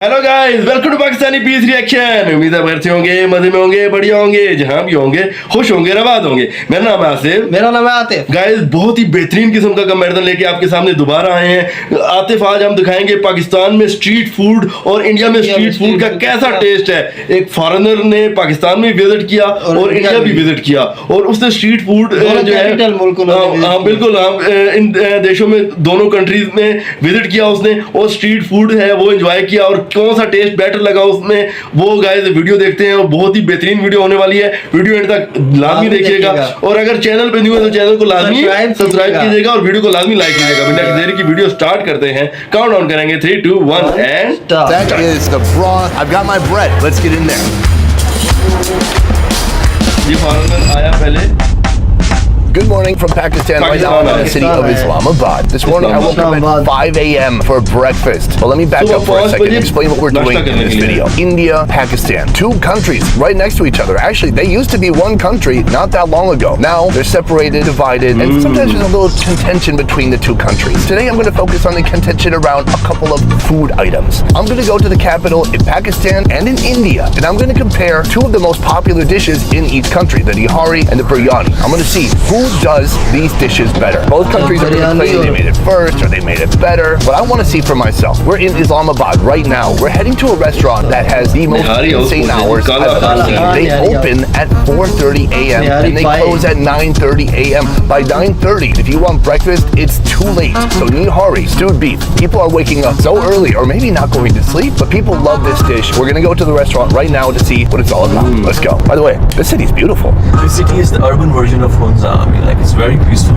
Hello guys, welcome to Pakistani peace reaction. उम्मीद है अच्छे होंगे, मजे में होंगे, बढ़िया होंगे, जहां भी होंगे खुश होंगे, रवाद होंगे। मेरा नाम है आसिफ। मेरा नाम है आतिफ। गाइस, बहुत ही बेहतरीन किस्म का कंपैरिजन लेके आपके सामने दोबारा आए हैं। आतिफ, आज हम दिखाएंगे पाकिस्तान में स्ट्रीट फूड और इंडिया में स्ट्रीट फूड का कैसा टेस्ट है। एक फॉरेनर ने पाकिस्तान में विजिट किया और इंडिया भी विजिट किया और उसने स्ट्रीट फूड जो है, हाँ बिल्कुल, हम इन देशों में दोनों कंट्रीज में विजिट किया उसने और स्ट्रीट फूड है वो एंजॉय किया और कौन सा टेस्ट बेटर लगा उसमें, वो गाइस वीडियो देखते हैं और बहुत ही बेहतरीन वीडियो होने वाली है। वीडियो एंड तक लाजमी देखिएगा और अगर चैनल पे न्यू है तो चैनल को लाजमी सब्सक्राइब कीजिएगा और वीडियो को लाजमी लाइक कीजिएगा। बिना देरी की वीडियो स्टार्ट करते हैं। काउंटडाउन करेंगे 3 2 1 and that is the broth. I've got my bread. Let's get in there. ये फॉरेनर आया पहले। Good morning from Pakistan, right now I'm in the city of Islamabad. This morning I woke up at 5 a.m. for breakfast. Well, let me back up for a second and explain what we're doing in this video. India, Pakistan, two countries right next to each other. Actually, they used to be one country not that long ago. Now they're separated, divided, and sometimes there's a little contention between the two countries. Today I'm going to focus on the contention around a couple of food items. I'm going to go to the capital in Pakistan and in India, and I'm going to compare two of the most popular dishes in each country, the Nihari and the Biryani. I'm going to see who does these dishes better. Both countries are going to claim they made it first or they made it better, but I want to see for myself. We're in Islamabad right now. We're heading to a restaurant that has the most insane hours I've ever seen. They open at 4:30 a.m. and they close at 9:30 a.m. By 9:30, if you want breakfast, it's too late. So Nihari, stewed beef. People are waking up so early, or maybe not going to sleep, but people love this dish. We're going to go to the restaurant right now to see what it's all about. Let's go. By the way, this city is beautiful. This city is the urban version of Hunza. I mean, like, it's very peaceful.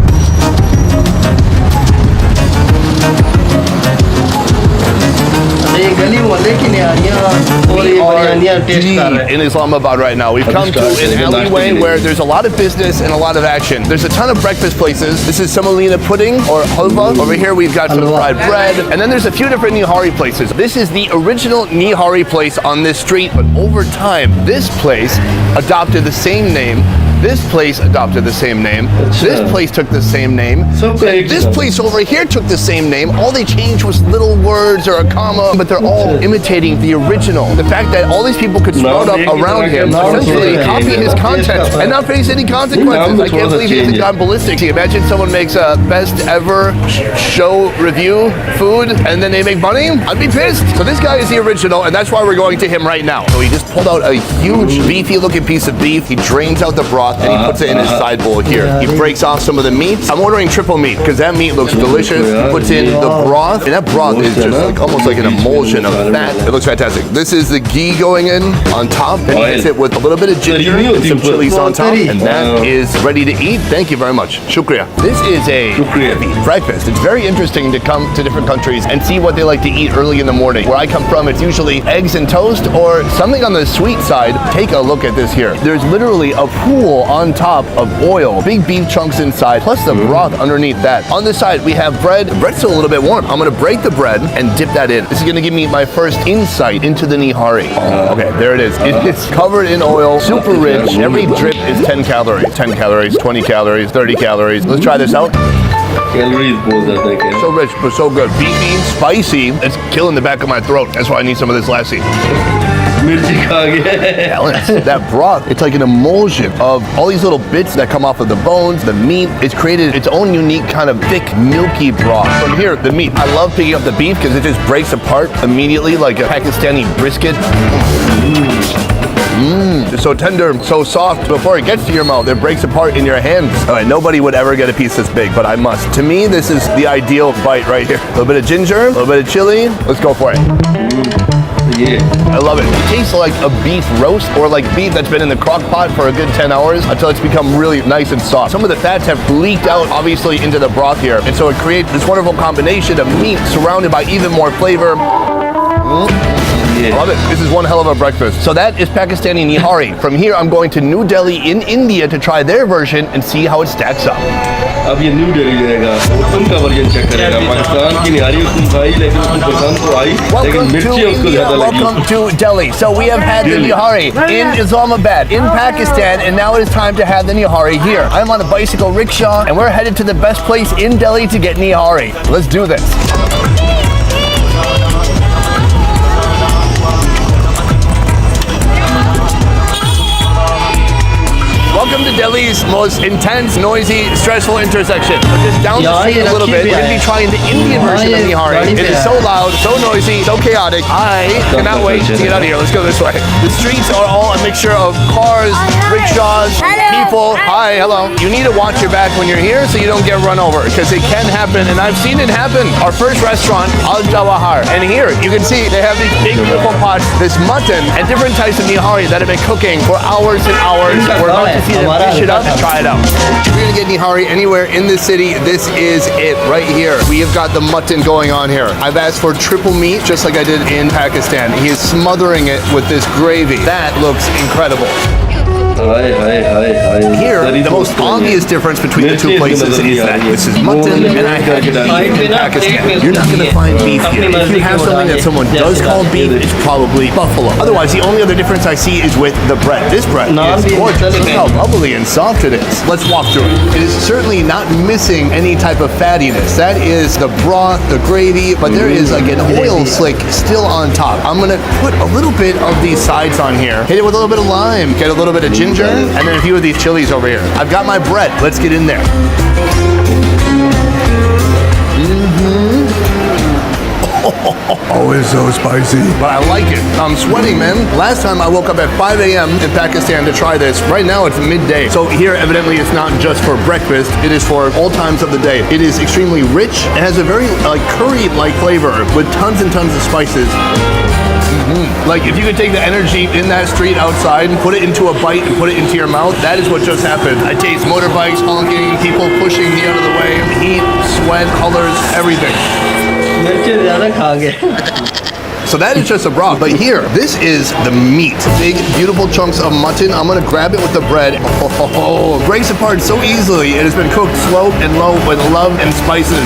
In Islamabad right now, we've come to an alleyway where there's a lot of business and a lot of action. There's a ton of breakfast places. This is semolina pudding or halva. Over here we've got some fried bread, and then there's a few different Nihari places. This is the original Nihari place on this street, but over time this place adopted the same name. This place adopted the same name. This place took the same name. This place over here took the same name. All they changed was little words or a comma, but they're all imitating the original. The fact that all these people could sprout up around him, essentially copy his content and not face any consequences. I can't believe he hasn't gone ballistic. Imagine someone makes a best ever show review food and then they make money. I'd be pissed. So this guy is the original, and that's why we're going to him right now. So he just pulled out a huge beefy looking piece of beef. He drains out the broth and he puts it in his side bowl here. He breaks off some of the meats. I'm ordering triple meat because that meat looks delicious. He puts in the broth, and that broth is just like almost like an emulsion of fat. It looks fantastic. This is the ghee going in on top, and he hits it with a little bit of ginger and some chilies on top, and that is ready to eat. Thank you very much. Shukriya. This is a heavy breakfast. It's very interesting to come to different countries and see what they like to eat early in the morning. Where I come from, it's usually eggs and toast or something on the sweet side. Take a look at this here. There's literally a pool on top of oil, big beef chunks inside, plus the broth underneath that. On this side, we have bread. The bread's still a little bit warm. I'm gonna break the bread and dip that in. This is gonna give me my first insight into the Nihari. Okay, there it is. It is covered in oil, super rich. Every drip is 10 calories. 10 calories, 20 calories, 30 calories. Let's try this out. So rich, but so good. Beefy, spicy. It's killing the back of my throat. That's why I need some of this lassi. That broth, it's like an emulsion of all these little bits that come off of the bones, the meat. It's created its own unique kind of thick, milky broth. From here, the meat. I love picking up the beef because it just breaks apart immediately like a Pakistani brisket. It's so tender, so soft. Before it gets to your mouth, it breaks apart in your hands. All right, nobody would ever get a piece this big, but I must. To me, this is the ideal bite right here. A little bit of ginger, a little bit of chili. Let's go for it. I love it. It tastes like a beef roast or like beef that's been in the crock pot for a good 10 hours until it's become really nice and soft. Some of the fats have leaked out obviously into the broth here, and so it creates this wonderful combination of meat surrounded by even more flavor. I love it. This is one hell of a breakfast. So that is Pakistani Nihari. From here, I'm going to New Delhi in India to try their version and see how it stacks up. अब ये new Delhi जाएगा, उनका version check करेगा। पाकिस्तान की निहारी उसको खाई, लेकिन उसको पसंद तो आई, लेकिन मिर्ची उसको ज़्यादा लगी। Welcome to Delhi. So we have had the Nihari in Islamabad, in Pakistan, and now it is time to have the Nihari here. I'm on a bicycle rickshaw, and we're headed to the best place in Delhi to get Nihari. Let's do this. Delhi's most intense, noisy, stressful intersection. But just down the street a little bit, we're going to be trying the Indian version of Nihari. It is so loud, so noisy, so chaotic. I cannot wait to get out of here. Let's go this way. The streets are all a mixture of cars, rickshaws, people. Hi, hello. You need to watch your back when you're here so you don't get run over, because it can happen, and I've seen it happen. Our first restaurant, Al Jawahar, and here you can see they have these big beautiful pots, this mutton, and different types of Nihari that have been cooking for hours and hours. We're about to see them dish it up and try it out. If you're gonna get Nihari anywhere in this city, this is it right here. We have got the mutton going on here. I've asked for triple meat, just like I did in Pakistan. He is smothering it with this gravy. That looks incredible. Here, the most obvious difference between the two places is that this is mutton and I had beef in Pakistan. You're not going to find beef here. If you have something that someone does call beef, it's probably buffalo. Otherwise, the only other difference I see is with the bread. This bread is gorgeous. Look how bubbly and soft it is. Let's walk through it. It is certainly not missing any type of fattiness. That is the broth, the gravy, but there is like an oil slick still on top. I'm going to put a little bit of these sides on here. Hit it with a little bit of lime. Get a little bit of ginger. And then a few of these chilies over here. I've got my bread. Let's get in there. Oh, it's so spicy. But I like it. I'm sweating, man. Last time I woke up at 5 a.m. in Pakistan to try this. Right now it's midday. So here, evidently, it's not just for breakfast. It is for all times of the day. It is extremely rich. It has a very curry-like flavor with tons and tons of spices. Like, if you could take the energy in that street outside and put it into a bite and put it into your mouth, that is what just happened. I taste motorbikes, honking, people pushing me out of the way, heat, sweat, colors, everything. So that is just a broth. But here, this is the meat. Big, beautiful chunks of mutton. I'm gonna grab it with the bread. Oh, breaks apart so easily. It has been cooked slow and low with love and spices.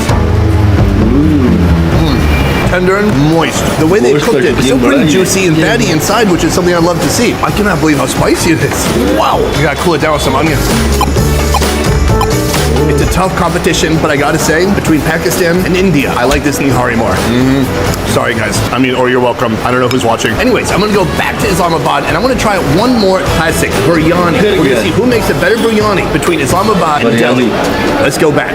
Tender and moist. The way they cooked it, it's still pretty juicy and fatty inside, which is something I love to see. I cannot believe how spicy it is. Wow. You gotta cool it down with some onions. It's a tough competition, but I gotta say, between Pakistan and India, I like this Nihari more. Sorry guys, or you're welcome. I don't know who's watching. Anyways, I'm gonna go back to Islamabad and I'm gonna try one more classic, biryani. We're gonna see who makes a better biryani between Islamabad and Delhi. Let's go back.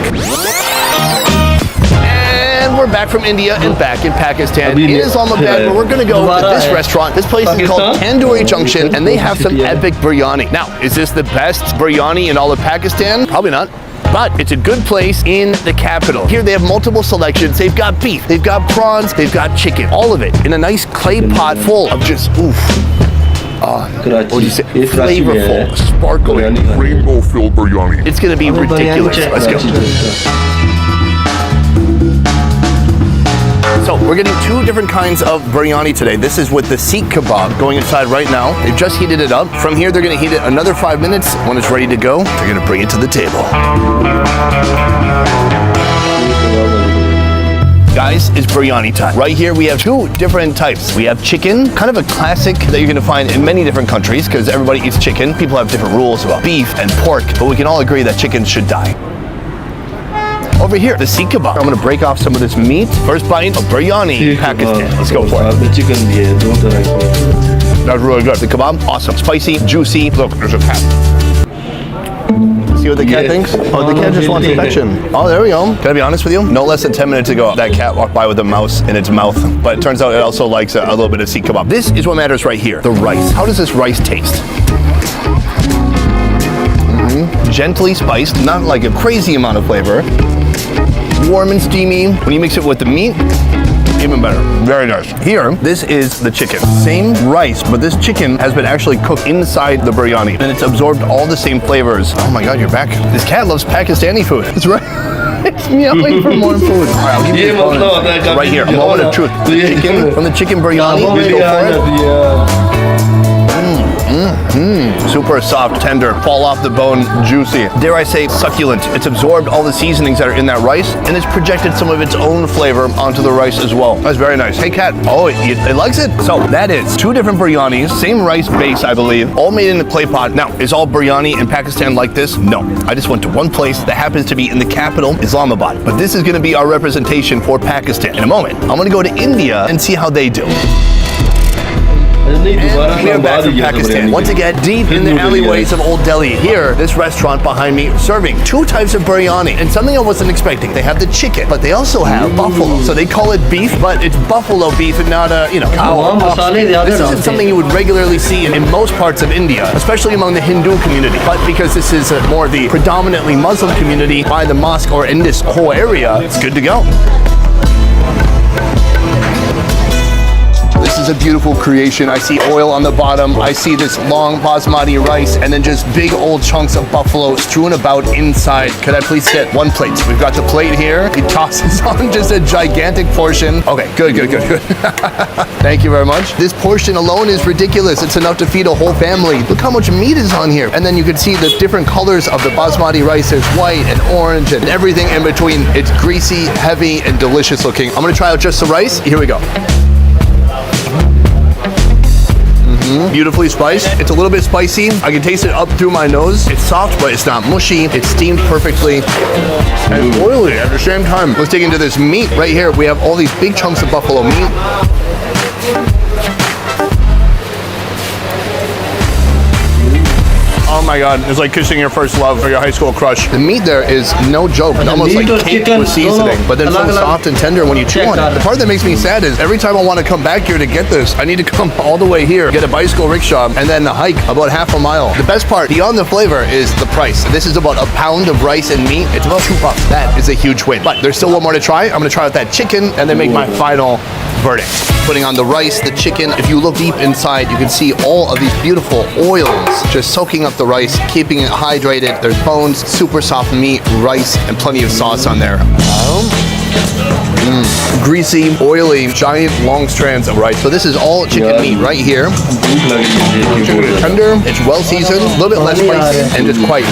And we're back from India and back in Pakistan. In Islamabad, where we're gonna go to this restaurant. This place is called Tandoori Junction, and they have some epic biryani. Now, is this the best biryani in all of Pakistan? Probably not. But it's a good place in the capital. Here they have multiple selections. They've got beef, they've got prawns, they've got chicken. All of it in a nice clay pot full of just, oof. What do you say? Flavorful, sparkling, Rainbow-filled biryani. it's gonna be ridiculous. Let's go. So we're getting two different kinds of biryani today. This is with the Sikh kebab going inside right now. They've just heated it up. From here, they're gonna heat it another 5 minutes. When it's ready to go, they're gonna bring it to the table. Guys, it's biryani time. Right here, we have two different types. We have chicken, kind of a classic that you're gonna find in many different countries because everybody eats chicken. People have different rules about beef and pork, but we can all agree that chicken should die. Over here, the Sikh kebab. I'm gonna break off some of this meat. First bite of biryani, Pakistan. Let's go for it. That's really good. The kebab, awesome. Spicy, juicy. Look, there's a cat. See what the cat thinks? Oh, the cat just wants affection. Oh, there we go. Can I be honest with you? No less than 10 minutes ago, that cat walked by with a mouse in its mouth. But it turns out it also likes a little bit of Sikh kebab. This is what matters right here. The rice. How does this rice taste? Gently spiced, not like a crazy amount of flavor. Warm and steamy. When you mix it with the meat, even better. Very nice. Here, this is the chicken. Same rice, but this chicken has been actually cooked inside the biryani, and it's absorbed all the same flavors. Oh my God, you're back. This cat loves Pakistani food. That's right. It's meowing for more food. All right, I'll give you this bonus. Right here, a moment of truth. The chicken, from the chicken biryani, let's go for it. Super soft, tender, fall off the bone, juicy. Dare I say, succulent. It's absorbed all the seasonings that are in that rice, and it's projected some of its own flavor onto the rice as well. That's very nice. Hey, cat. Oh, it likes it. So that is two different biryanis, same rice base, I believe, all made in a clay pot. Now, is all biryani in Pakistan like this? No. I just went to one place that happens to be in the capital, Islamabad. But this is going to be our representation for Pakistan. In a moment, I'm going to go to India and see how they do. And we are back from Pakistan. Once again, deep in the alleyways of Old Delhi. Here, this restaurant behind me serving 2 types of biryani. And something I wasn't expecting. They have the chicken, but they also have buffalo. So they call it beef, but it's buffalo beef and not cow. This isn't something you would regularly see in most parts of India, especially among the Hindu community. But because this is more the predominantly Muslim community by the mosque or in this whole area, it's good to go. This is a beautiful creation. I see oil on the bottom. I see this long basmati rice and then just big old chunks of buffalo strewn about inside. Could I please get 1 plate? We've got the plate here. He tosses on just a gigantic portion. Okay, good. Thank you very much. This portion alone is ridiculous. It's enough to feed a whole family. Look how much meat is on here. And then you can see the different colors of the basmati rice. There's white and orange and everything in between. It's greasy, heavy, and delicious looking. I'm gonna try out just the rice. Here we go. Beautifully spiced. It's a little bit spicy. I can taste it up through my nose. It's soft, but it's not mushy. It's steamed perfectly and oily at the same time. Let's dig into this meat right here. We have all these big chunks of buffalo meat. Oh my God, it's like kissing your first love or your high school crush. The meat there is no joke. It's almost like cake with seasoning, but then so soft and tender when you chew on it. The part that makes me sad is every time I want to come back here to get this, I need to come all the way here, get a bicycle rickshaw, and then hike about half a mile. The best part, beyond the flavor, is the price. This is about a pound of rice and meat. It's about $2. That is a huge win. But there's still one more to try. I'm gonna try out that chicken and then make my final verdict. Putting on the rice, the chicken. If you look deep inside, you can see all of these beautiful oils just soaking up the rice, keeping it hydrated. There's bones, super soft meat, rice, and plenty of sauce on there. Greasy, oily, giant long strands of rice. So this is all chicken meat right here. Chicken is tender, it's well seasoned, a little bit less spicy, and just quite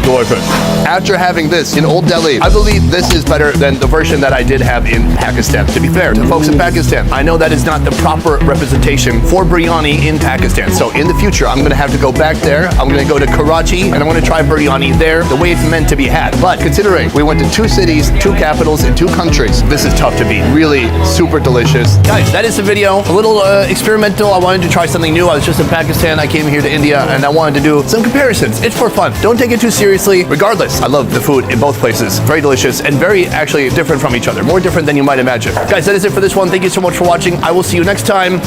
delicious. After having this in Old Delhi, I believe this is better than the version that I did have in Pakistan. To be fair to folks in Pakistan, I know that is not the proper representation for biryani in Pakistan. So in the future, I'm gonna have to go back there. I'm gonna go to Karachi and I'm gonna try biryani there the way it's meant to be had. But considering we went to 2 cities, 2 capitals, and 2 countries, this is tough to beat. Really super delicious. Guys, that is the video. A little experimental. I wanted to try something new. I was just in Pakistan. I came here to India and I wanted to do some comparisons. It's for fun. Don't take it too seriously. Regardless, I love the food in both places. Very delicious and very actually different from each other. More different than you might imagine. Guys, that is it for this one. Thank you so much for watching. I will see you next time.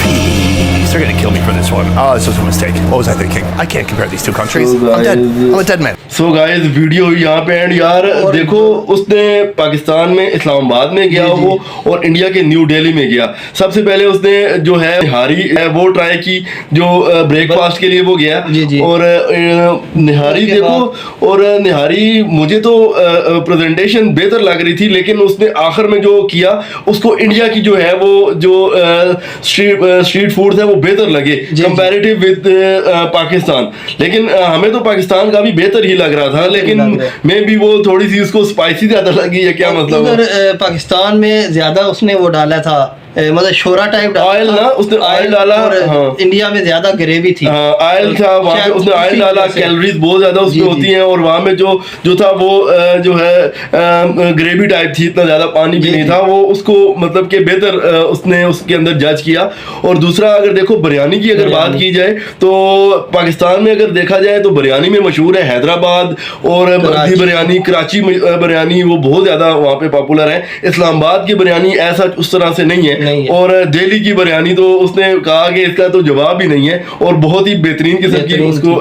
Peace. They're gonna kill me for this one. Oh, this was a mistake. What was I thinking? I can't compare these 2 countries. I'm dead. I'm a dead man. So guys, video यहाँ पे and यार देखो, उसने पाकिस्तान में इस्लामाबाद में गया वो और इंडिया के न्यू दिल्ली में गया। सबसे पहले उसने जो है निहारी है वो ट्राई की, जो ब्रेकफास्ट के लिए वो गया। और निहारी देखो, और निहारी मुझे तो प्रेजेंटेशन बेहतर लग रही थी, लेकिन उसने आखिर में जो किया उसको इंडिया की जो है वो जो स्ट्रीट फूड है वो बेहतर लगे कंपैरेटिव विद पाकिस्तान। लेकिन हमें तो पाकिस्तान का भी बेहतर ही लग रहा था, लेकिन मे भी वो थोड़ी सी उसको स्पाइसी ज्यादा लगी है। क्या मतलब? उधर पाकिस्तान में ज्यादा उसने वो डाला था, मतलब शोरा टाइप ऑयल ना, उसने ऑयल डाला। और इंडिया में ज्यादा ग्रेवी थी। ऑयल था वहाँ पे, उसने ऑयल डाला। कैलोरीज बहुत ज्यादा उसमें होती हैं और वहाँ में जो था वो जो है ग्रेवी टाइप थी, इतना ज्यादा पानी भी नहीं था। वो उसको मतलब कि बेहतर उसने उसके अंदर जज किया। और दूसरा अगर देखो बिरयानी की अगर बात की जाए तो पाकिस्तान में अगर देखा जाए तो बिरयानी में मशहूर है हैदराबाद और बिरयानी, कराची बिरयानी वो बहुत ज्यादा वहाँ पे पॉपुलर है। इस्लामाबाद की बिरयानी ऐसा उस तरह से नहीं है। और दिल्ली की बिरयानी तो उसने कहा कि इसका तो जवाब ही नहीं है और बहुत ही बेहतरीन किस्म की उसको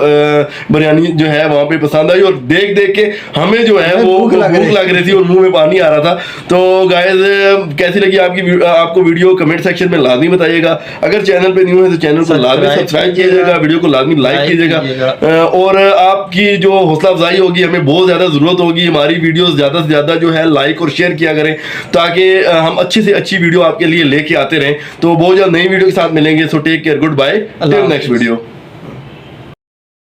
बिरयानी जो है वहाँ पे पसंद आई। और देख देख के हमें जो है वो भूख लग रही थी और मुंह में पानी आ रहा था। तो गाइस, कैसी लगी आपको वीडियो कमेंट सेक्शन में लाजमी बताइएगा। अगर चैनल पे न्यू है तो चैनल को लाजमी सब्सक्राइब कीजिएगा, वीडियो को लाजमी लाइक कीजिएगा। और आपकी जो हौसला अफजाई होगी, हमें बहुत ज्यादा जरूरत होगी। हमारी वीडियोस ज्यादा से ज्यादा जो है लाइक और शेयर किया करें ताकि हम अच्छी से अच्छी वीडियो आपके लिए लेके आते रहें। तो बहुत जल्द नई वीडियो के साथ मिलेंगे। So take care, good bye, till next video.